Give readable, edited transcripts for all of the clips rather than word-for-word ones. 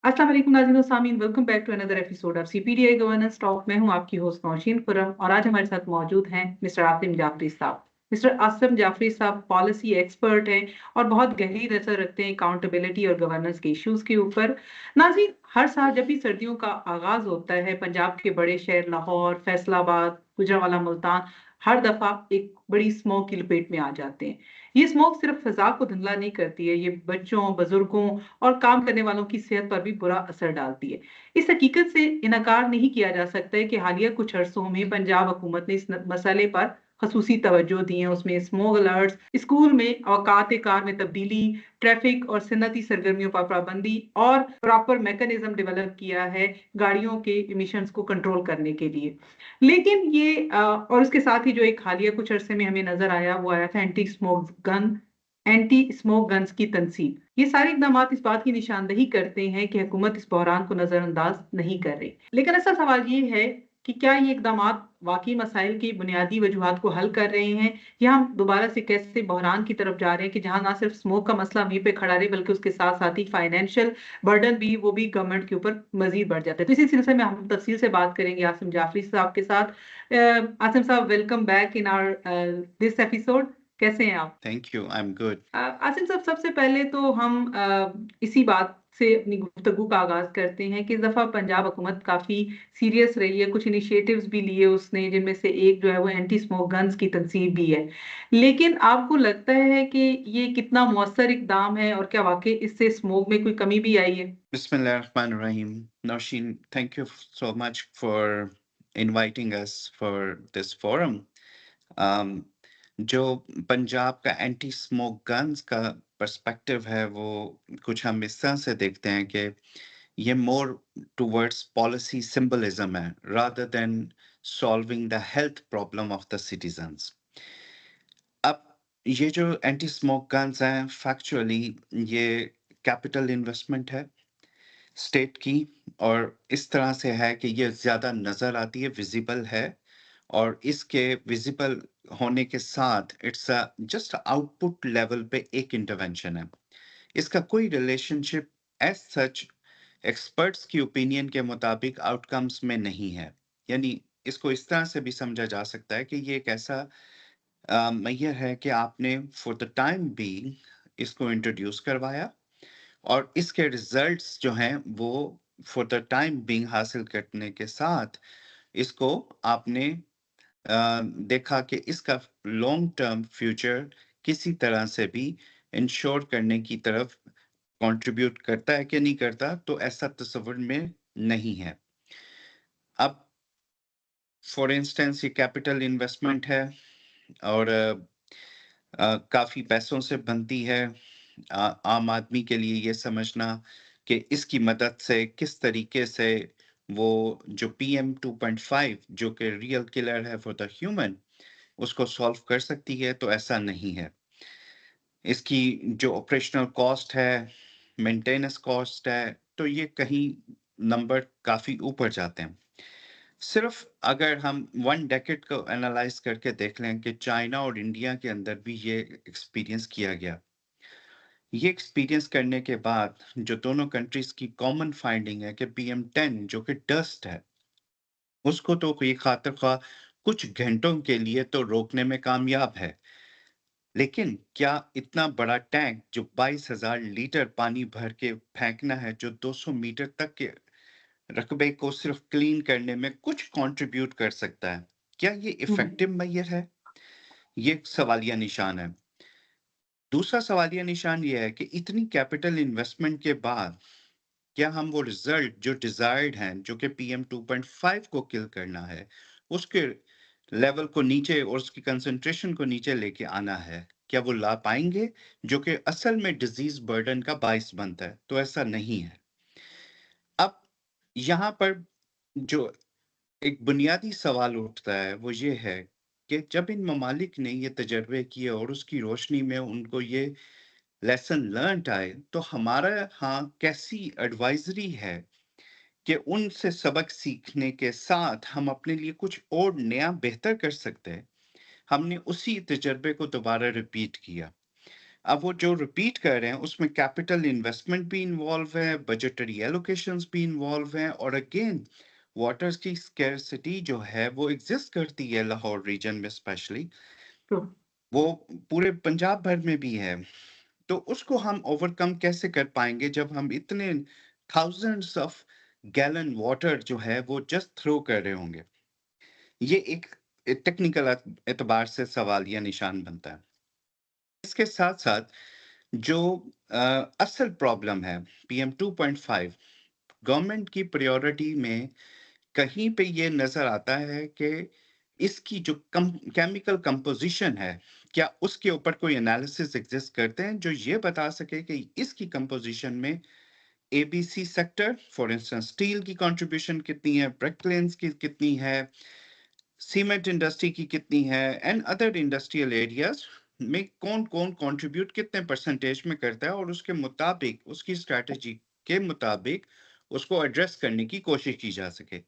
अस्सलाम वालेकुम नाज़रीन और सामीन, welcome back to another episode of CPDI governance talk. मैं हूं आपकी होस्ट नौशीन खुरम और आज हमारे साथ मौजूद हैं मिस्टर आसिम जाफरी साहब। मिस्टर आसिम जाफरी साहब पॉलिसी एक्सपर्ट हैं और बहुत गहरी नजर रखते हैं अकाउंटेबिलिटी और गवर्नेंस के इश्यूज के ऊपर। नाज़रीन, हर साल जब भी सर्दियों का आगाज होता है, पंजाब के बड़े शहर लाहौर, फैसलाबाद, गुजरांवाला, मुल्तान हर दफा एक बड़ी स्मोक की लपेट में आ जाते हैं। ये स्मोक सिर्फ फिजा को धुंधला नहीं करती है, ये बच्चों, बुजुर्गों और काम करने वालों की सेहत पर भी बुरा असर डालती है। इस हकीकत से इनकार नहीं किया जा सकता है कि हालिया कुछ अरसों में पंजाब हुकूमत ने इस मसले पर खसूसी तवज्जो दी है। उसमें स्मोक अलर्ट्स, स्कूल में औकात कार में तब्दीली, ट्रैफिक और सन्नती सरगर्मियों पर पाबंदी और प्रॉपर मैकेनिज्म डेवलप किया है गाड़ियों के इमिशंस को कंट्रोल करने के लिए। लेकिन ये और उसके साथ ही जो एक हालिया कुछ अरसे में हमें नजर आया, वो आया था एंटी स्मोक गन्स की तनसीब। ये सारे इकदाम इस बात की निशानदही करते हैं कि हुकूमत इस बहरान को नजरअंदाज नहीं कर रही। लेकिन असल सवाल ये है कि क्या ये इकदाम वाकई मसाइल की बुनियादी वजूहात को हल कर रहे हैं, या हम दोबारा से कैसे बहरान की तरफ जा रहे हैं कि जहां ना सिर्फ स्मोक का मसला वहीं पे खड़ा रहे, बल्कि उसके साथ साथ ही फाइनेंशियल बर्डन भी वो भी गवर्नमेंट के ऊपर मजीद बढ़ जाता है। तो इसी सिलसिले में हम तफसील से बात करेंगे आसिम जाफरी साहब के साथ। आसिम साहब, welcome back in our this episode. कैसे हैं आप? Thank you. I'm good. Asim साहब, सबसे पहले तो हम इसी बात से अपनी गुफ्तगू का आगाज करते हैं कि इस दफा पंजाब हुकूमत काफी सीरियस रही है, कुछ इनिशिएटिव्स भी लिए उसने, जिनमें से एक जो है वो एंटी स्मोक गन्स की तनसीब भी है। लेकिन आपको लगता है कि ये कितना मौसर इकदाम है और क्या वाकई इससे स्मोक में कोई कमी भी आई है? Bismillahirrahmanirrahim. Nausheen, thank you so much for inviting us for this forum. Um, जो पंजाब का एंटी स्मोक गन्स का पर्सपेक्टिव है वो कुछ हम इस तरह से देखते हैं कि ये मोर टुवर्ड्स पॉलिसी सिंबलिज्म है rather than solving the health problem of the citizens. अब ये जो एंटी स्मोक गन्स हैं फैक्चुअली ये कैपिटल इन्वेस्टमेंट है स्टेट की, और इस तरह से है कि ये ज़्यादा नज़र आती है, विज़िबल है, और इसके विज़िबल होने के साथ it's a just output level पे एक इंटरवेंशन है। इसका कोई रिलेशनशिप एज़ सच एक्सपर्ट्स की ओपिनियन के मुताबिक आउटकम्स में नहीं है। यानी इसको इस तरह से भी समझा जा सकता है कि ये एक ऐसा मैयर है कि आपने फॉर द टाइम बीइंग इसको इंट्रोड्यूस करवाया, और इसके रिजल्ट्स जो हैं वो फॉर द टाइम बीइंग हासिल करने के साथ इसको आपने देखा कि इसका लॉन्ग टर्म फ्यूचर किसी तरह से भी इंश्योर करने की तरफ कंट्रीब्यूट करता है कि नहीं करता, तो ऐसा तस्वीर में नहीं है। अब फॉर इंस्टेंस ये कैपिटल इन्वेस्टमेंट है और काफ़ी पैसों से बनती है। आम आदमी के लिए ये समझना कि इसकी मदद से किस तरीके से वो जो पीएम 2.5 जो कि रियल किलर है फॉर द ह्यूमन, उसको सॉल्व कर सकती है, तो ऐसा नहीं है। इसकी जो ऑपरेशनल कॉस्ट है, मेंटेनेंस कॉस्ट है, तो ये कहीं नंबर काफ़ी ऊपर जाते हैं। सिर्फ अगर हम 1 डेकेड को एनालाइज करके देख लें कि चाइना और इंडिया के अंदर भी ये एक्सपीरियंस किया गया। ये एक्सपीरियंस करने के बाद जो दोनों कंट्रीज की कॉमन फाइंडिंग है कि PM10 जो कि डस्ट है, उसको तो कोई खातिर ख्वाह कुछ घंटों के लिए तो रोकने में कामयाब है। लेकिन क्या इतना बड़ा टैंक जो 22,000 लीटर पानी भर के फेंकना है, जो 200 मीटर तक के रकबे को सिर्फ क्लीन करने में कुछ कंट्रीब्यूट कर सकता है, क्या ये इफेक्टिव मेजर है? ये एक सवालिया निशान है। दूसरा सवालिया निशान ये है कि इतनी कैपिटल इन्वेस्टमेंट के बाद क्या हम वो रिजल्ट जो डिजायर्ड हैं, जो कि PM 2.5 को किल करना है, उसके लेवल को नीचे और उसकी कंसंट्रेशन को नीचे लेके आना है, क्या वो ला पाएंगे, जो कि असल में डिजीज बर्डन का बाइस बनता है? तो ऐसा नहीं है। अब यहाँ पर जो एक बुनियादी सवाल उठता है वो ये है कि जब इन ममालिक ने ये तजर्बे किए और उसकी रोशनी में उनको ये लेसन लर्न आए, तो हमारा यहाँ कैसी एडवाइजरी है कि उनसे सबक सीखने के साथ हम अपने लिए कुछ और नया बेहतर कर सकते हैं। हमने उसी तजर्बे को दोबारा रिपीट किया। अब वो जो रिपीट कर रहे हैं उसमें कैपिटल इन्वेस्टमेंट भी इन्वॉल्व है, बजटरी एलोकेशंस भी इन्वॉल्व हैं, और अगेन वाटर्स की स्कैर्सिटी जो है वो एग्जिस्ट करती है लाहौर रीजन में स्पेशली, ट्रू। वो पूरे पंजाब भर में भी है। तो उसको हम ओवरकम कैसे कर पाएंगे जब हम इतने थाउजेंड्स ऑफ गैलन वाटर जो है वो जस्ट थ्रो कर रहे होंगे? ये एक टेक्निकल एतबार से सवाल या निशान बनता है। इसके साथ साथ जो असल प्रॉब्लम है पीएम 2.5, गवर्नमेंट की प्रायोरिटी में कहीं पे ये नजर आता है कि इसकी जो केमिकल कंपोजिशन है, क्या उसके ऊपर कोई एनालिसिस एग्जिस्ट करते हैं जो ये बता सके कि इसकी कंपोजिशन में ABC sector, for instance steel की कंट्रीब्यूशन कितनी है, ब्रिकलेंस की कितनी है, सीमेंट इंडस्ट्री की कितनी है, एंड अदर इंडस्ट्रियल एरियाज में कौन कौन कंट्रीब्यूट कितने परसेंटेज में करता है, और उसके मुताबिक उसकी स्ट्रैटेजी के मुताबिक उसको एड्रेस करने की कोशिश की जा सके।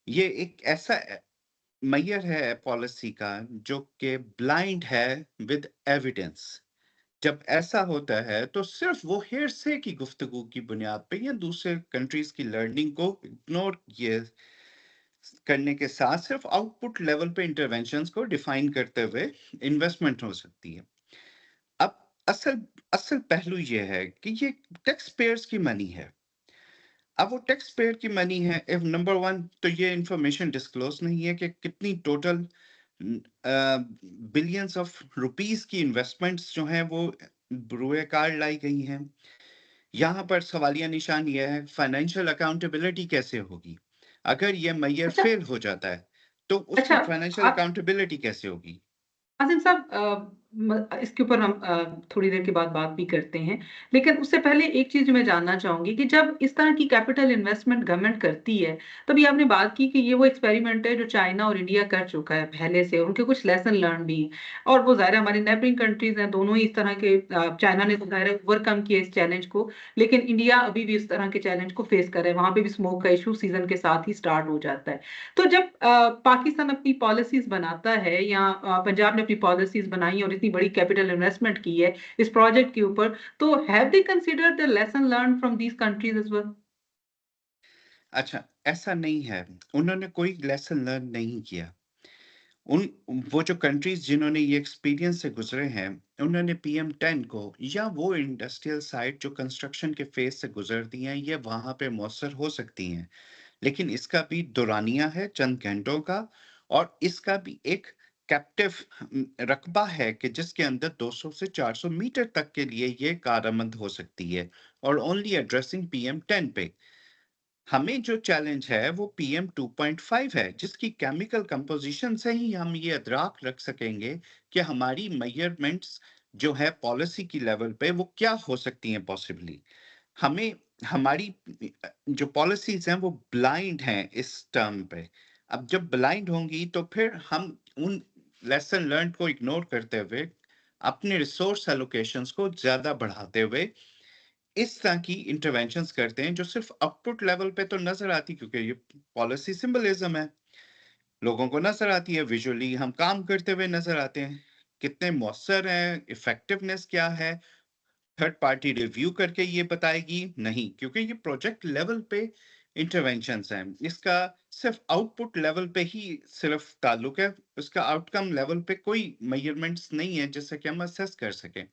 ये एक ऐसा मैयर है पॉलिसी का जो कि ब्लाइंड है विद एविडेंस। जब ऐसा होता है तो सिर्फ वो हेरसे की गुफ्तगू की बुनियाद पे या दूसरे कंट्रीज की लर्निंग को इग्नोर किए करने के साथ सिर्फ आउटपुट लेवल पे इंटरवेंशंस को डिफाइन करते हुए इन्वेस्टमेंट हो सकती है। अब असल असल पहलू ये है कि ये टैक्स पेयर्स की मनी है। अब वो टैक्स पेयर की मनी है, इफ नंबर वन तो ये इंफॉर्मेशन डिस्क्लोज नहीं है कि कितनी टोटल बिलियंस ऑफ रुपीस की इन्वेस्टमेंट्स जो हैं वो ब्रुए कार लाई गई हैं। यहाँ पर सवालिया निशान ये है, फाइनेंशियल अकाउंटेबिलिटी कैसे होगी? अगर ये मैयर अच्छा। फेल हो जाता है तो उसकी अच्छा। फाइनेंशियल अकाउंटेबिलिटी कैसे होगी? आसिम साहब, इसके ऊपर हम थोड़ी देर के बाद बात भी करते हैं। लेकिन उससे पहले एक चीज मैं जानना चाहूंगी कि जब इस तरह की कैपिटल इन्वेस्टमेंट गवर्नमेंट करती है, तभी आपने बात की कि ये वो एक्सपेरिमेंट है जो चाइना और इंडिया कर चुका है पहले से, उनके कुछ लेसन लर्न भी हैं। और वो ज़ाहिर है हमारी नेबरिंग कंट्रीज हैं, दोनों ही इस तरह के, चाइना ने तो ज़ाहिर है ओवरकम किया इस चैलेंज को, लेकिन इंडिया अभी भी इस तरह के चैलेंज को फेस कर रहा है। वहां पे भी स्मोक का इशू सीजन के साथ ही स्टार्ट हो जाता है। तो जब पाकिस्तान अपनी पॉलिसीज बनाता है, या पंजाब ने अपनी पॉलिसीज बनाई और इतनी बड़ी कैपिटल इन्वेस्टमेंट की है इस प्रोजेक्ट के ऊपर, तो have they considered the lesson learn from these countries as well? अच्छा, ऐसा नहीं है, उन्होंने कोई लेसन लर्न नहीं किया। उन वो जो कंट्रीज जिन्होंने ये एक्सपीरियंस से गुजरे हैं, उन्होंने पीएम 10 को या वो इंडस्ट्रियल साइट जो कंस्ट्रक्शन के फेज से गुजरती हैं ये वहां पे मौसर हो सकती हैं, लेकिन इसका भी दुरानिया है चंद घंटों का, और इसका भी एक कैप्टिव रकबा है कि जिसके अंदर 200 से 400 मीटर तक के लिए ये कारआमद हो सकती है, और ओनली एड्रेसिंग पीएम 10 पे। हमें जो चैलेंज है वो पीएम 2.5 है, जिसकी केमिकल कंपोजिशन से ही हम ये अदराक रख सकेंगे कि हमारी मेजरमेंट्स जो है पॉलिसी की लेवल पे वो क्या हो सकती हैं पॉसिबली। हमें हमारी जो पॉलिसीज हैं वो ब्लाइंड हैं इस टर्म पे। अब जब ब्लाइंड होंगी तो फिर हम उन लेसन लर्न को इग्नोर करते हुए अपने रिसोर्स एलोकेशंस को ज्यादा बढ़ाते हुए इस तरह की इंटरवेंशंस करते हैं जो सिर्फ आउटपुट लेवल पे तो नजर आती, क्योंकि ये पॉलिसी सिंबलिज्म है, लोगों को नजर आती है, विजुअली हम काम करते हुए नजर आते हैं। कितने मौसर हैं, इफेक्टिवनेस क्या है, थर्ड पार्टी रिव्यू करके ये बताएगी नहीं, क्योंकि ये प्रोजेक्ट लेवल पे इंटरवेंशंस हैं। इसका सिर्फ आउटपुट लेवल पे ही सिर्फ ताल्लुक है, उसका आउटकम लेवल पे कोई मेजरमेंट्स नहीं है जिससे कि हम असेस कर सकें।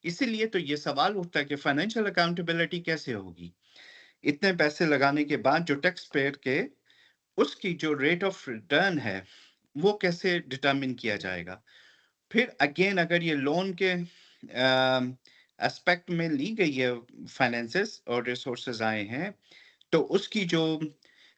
इसीलिए तो ये सवाल उठता है कि फाइनेंशियल अकाउंटेबिलिटी कैसे होगी? इतने पैसे लगाने के बाद जो टैक्स पेयर के उसकी जो रेट ऑफ रिटर्न है वो कैसे डिटरमिन किया जाएगा? फिर अगेन अगर ये लोन के एस्पेक्ट में ली गई है फाइनेंसेस और रिसोर्सेज आए हैं, तो उसकी जो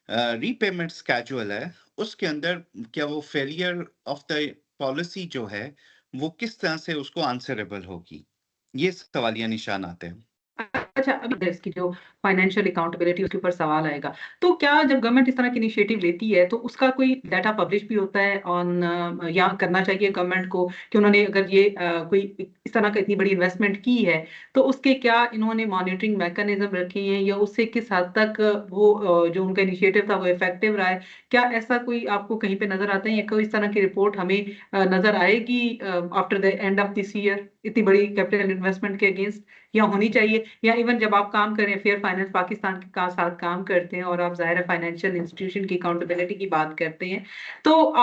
रीपेमेंट स्केड्यूल है उसके अंदर क्या वो फेलियर ऑफ द पॉलिसी जो है वो किस तरह से उसको आंसरेबल होगी? ये सवालिया निशान आते हैं। अच्छा, अभी इसकी जो फाइनेंशियल अकाउंटेबिलिटी उसके ऊपर सवाल आएगा, तो क्या जब गवर्नमेंट इस तरह की इनिशिएटिव लेती है तो उसका कोई डाटा पब्लिश भी होता है ऑन, या करना चाहिए गवर्नमेंट को कि उन्होंने अगर ये कोई इस तरह का इतनी बड़ी इन्वेस्टमेंट की है तो उसके क्या इन्होंने मॉनिटरिंग मैकेनिज्म रखे हैं, या उससे किस हद तक वो जो उनका इनिशिएटिव था वो इफेक्टिव रहा है? क्या ऐसा कोई आपको कहीं पे नजर आता है, या कोई इस तरह की रिपोर्ट हमें नजर आएगी after the end of this year इतनी बड़ी कैपिटल इन्वेस्टमेंट के अगेंस्ट, या होनी चाहिए? या इवन जब आप काम करें फेयर फाइनेंस पाकिस्तान के साथ काम करते हैं और आप जाहिर है फाइनेंशियल इंस्टीट्यूशन की अकाउंटेबिलिटी की बात करते हैं, तो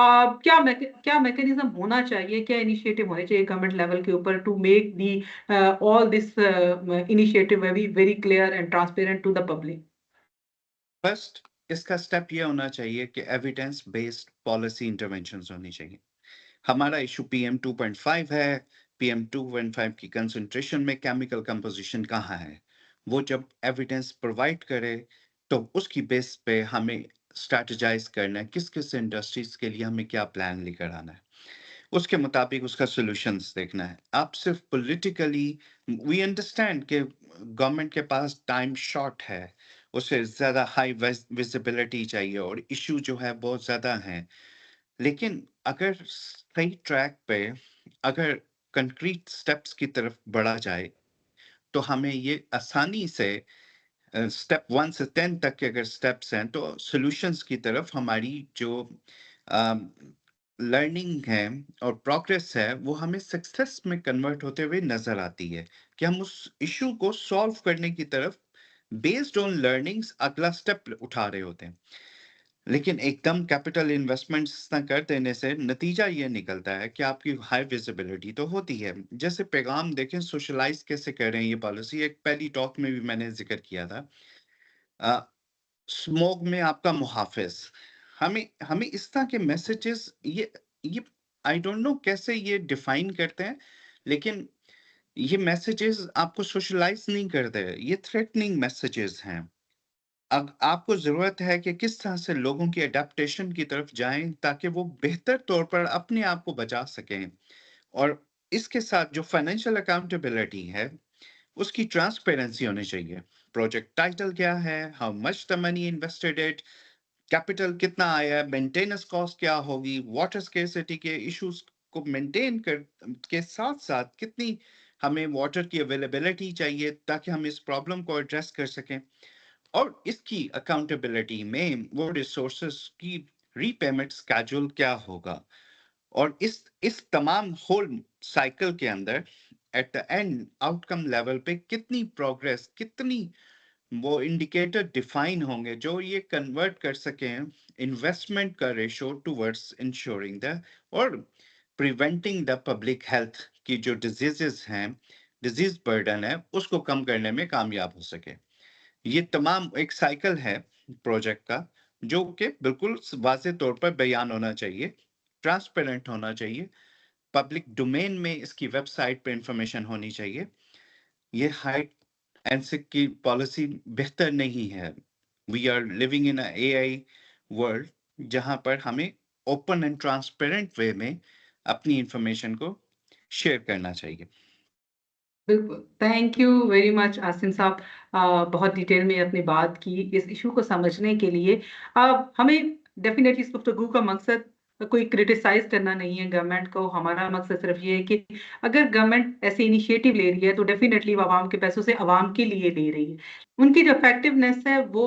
क्या मैकेनिज्म होना चाहिए, क्या इनिशिएटिव होने चाहिए गवर्नमेंट लेवल के ऊपर to make the all this initiative very very clear and transparent to the public? First, इसका स्टेप ये होना चाहिए कि एविडेंस बेस्ड पॉलिसी इंटरवेंशंस होनी चाहिए। हमारा इशू पीएम 2.5 है। पीएम 2.5 की कंसंट्रेशन में केमिकल कंपोजिशन कहाँ है, वो जब एविडेंस प्रोवाइड करे तो उसकी बेस पे हमें स्ट्रेटजाइज करना है किस किस इंडस्ट्रीज के लिए हमें क्या प्लान लेकर आना है, उसके मुताबिक उसका सॉल्यूशंस देखना है। आप सिर्फ पॉलिटिकली, वी अंडरस्टैंड कि गवर्नमेंट के पास टाइम शॉर्ट है, उसे ज़्यादा हाई विजिबिलिटी चाहिए और इशू जो है बहुत ज़्यादा हैं, लेकिन अगर सही ट्रैक पे, अगर कंक्रीट स्टेप्स की तरफ बढ़ा जाए तो हमें ये आसानी से स्टेप 1 से 10 तक के अगर स्टेप्स हैं तो सॉल्यूशंस की तरफ हमारी जो लर्निंग है और प्रोग्रेस है वो हमें सक्सेस में कन्वर्ट होते हुए नजर आती है कि हम उस इशू को सॉल्व करने की तरफ बेस्ड ऑन लर्निंग्स अगला स्टेप उठा रहे होते हैं। लेकिन एकदम कैपिटल इन्वेस्टमेंट्स ना कर देने से नतीजा ये निकलता है कि आपकी हाई विजिबिलिटी तो होती है। जैसे पैगाम देखें सोशलाइज कैसे कर रहे हैं ये पॉलिसी, एक पहली टॉक में भी मैंने जिक्र किया था। स्मोक में आपका मुहाफिज, हमें हमें इस तरह के मैसेजेस, ये आई डोंट नो कैसे ये डिफाइन करते हैं, लेकिन ये मैसेजेस आपको सोशलाइज नहीं करते, ये थ्रेटनिंग मैसेजेस हैं। अब आपको ज़रूरत है कि किस तरह से लोगों की एडेप्टेशन की तरफ जाएँ ताकि वो बेहतर तौर पर अपने आप को बचा सकें। और इसके साथ जो फाइनेंशियल अकाउंटेबिलिटी है, उसकी ट्रांसपेरेंसी होनी चाहिए। प्रोजेक्ट टाइटल क्या है? How much the money invested it? Capital कितना आया है? मेंटेनेंस कॉस्ट क्या होगी? वाटर स्केर्सिटी के इश्यूज़ को मेंटेन कर के साथ-साथ कितनी हमें वाटर की अवेलेबिलिटी चाहिए ताकि हम इस प्रॉब्लम को एड्रेस कर सकें। और इसकी अकाउंटेबिलिटी में वो रिसोर्सेस की रीपेमेंट स्केड्यूल क्या होगा, और इस तमाम होल साइकिल के अंदर at the end outcome level पे कितनी प्रोग्रेस, कितनी वो इंडिकेटर डिफाइन होंगे जो ये कन्वर्ट कर सकें इन्वेस्टमेंट का रेशो टुवर्ड्स इंश्योरिंग द और प्रिवेंटिंग द पब्लिक हेल्थ की जो डिजीजेस हैं, डिजीज बर्डन है, उसको कम करने में कामयाब हो सके। ये तमाम एक साइकिल है प्रोजेक्ट का जो कि बिल्कुल वाज़ेह तौर पर बयान होना चाहिए, ट्रांसपेरेंट होना चाहिए, पब्लिक डोमेन में इसकी वेबसाइट पे इंफॉर्मेशन होनी चाहिए। ये हाइड एंड सिक की पॉलिसी बेहतर नहीं है। We are living in a AI world जहां पर हमें ओपन एंड ट्रांसपेरेंट वे में अपनी इंफॉर्मेशन को शेयर करना चाहिए। बिल्कुल, thank you very much Asim साहब। बहुत डिटेल में अपनी बात की इस इशू को समझने के लिए। हमें डेफिनेटली इस गुफ्तगू का मकसद कोई क्रिटिसाइज करना नहीं है गवर्नमेंट को। हमारा मकसद सिर्फ ये है कि अगर गवर्नमेंट ऐसे इनिशिएटिव ले रही है तो डेफिनेटली वो आवाम के पैसों से आवाम के लिए ले रही है। उनकी जो इफेक्टिवनेस है वो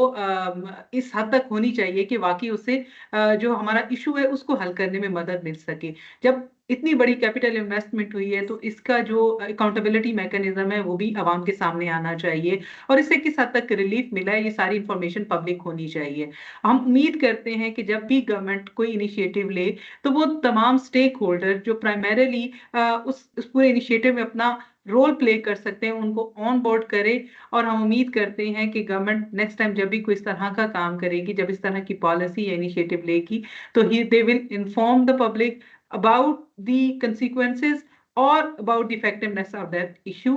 इस हद तक होनी चाहिए कि वाकई उससे जो हमारा इशू है उसको हल करने में मदद मिल सके। जब इतनी बड़ी कैपिटल इन्वेस्टमेंट हुई है तो इसका जो अकाउंटेबिलिटी मैकेनिज्म है वो भी आवाम के सामने आना चाहिए, और इससे किस हद तक रिलीफ मिला है ये सारी इंफॉर्मेशन पब्लिक होनी चाहिए। हम उम्मीद करते हैं कि जब भी गवर्नमेंट कोई इनिशिएटिव ले तो वो तमाम स्टेक होल्डर जो प्राइमरीली उस पूरे इनिशिएटिव में अपना रोल प्ले कर सकते हैं उनको ऑन बोर्ड करे। और हम उम्मीद करते हैं कि गवर्नमेंट नेक्स्ट टाइम जब भी कोई इस तरह का काम करेगी, जब इस तरह की पॉलिसी या इनिशिएटिव लेगी, तो ही they will inform the public about the consequences और about the effectiveness of that issue.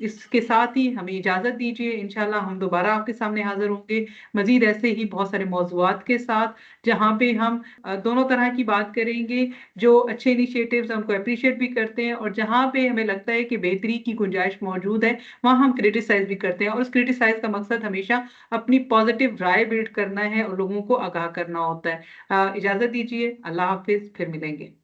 इसके साथ ही हमें इजाज़त दीजिए। इंशाल्लाह हम दोबारा आपके सामने हाज़िर होंगे मज़ीद ऐसे ही बहुत सारे मौज़ूआत के साथ, जहाँ पे हम दोनों तरह की बात करेंगे। जो अच्छे इनिशिएटिव्स हैं उनको एप्रिशिएट भी करते हैं, और जहाँ पे हमें लगता है कि बेहतरी की गुंजाइश मौजूद है, वहाँ हम क्रिटिसाइज़ भी करते हैं, और उस क्रिटिसाइज़ का मकसद हमेशा अपनी पॉज़िटिव राय बिल्ड करना है और लोगों को आगाह करना होता है। इजाज़त दीजिए। अल्लाह हाफ़िज़, फिर मिलेंगे।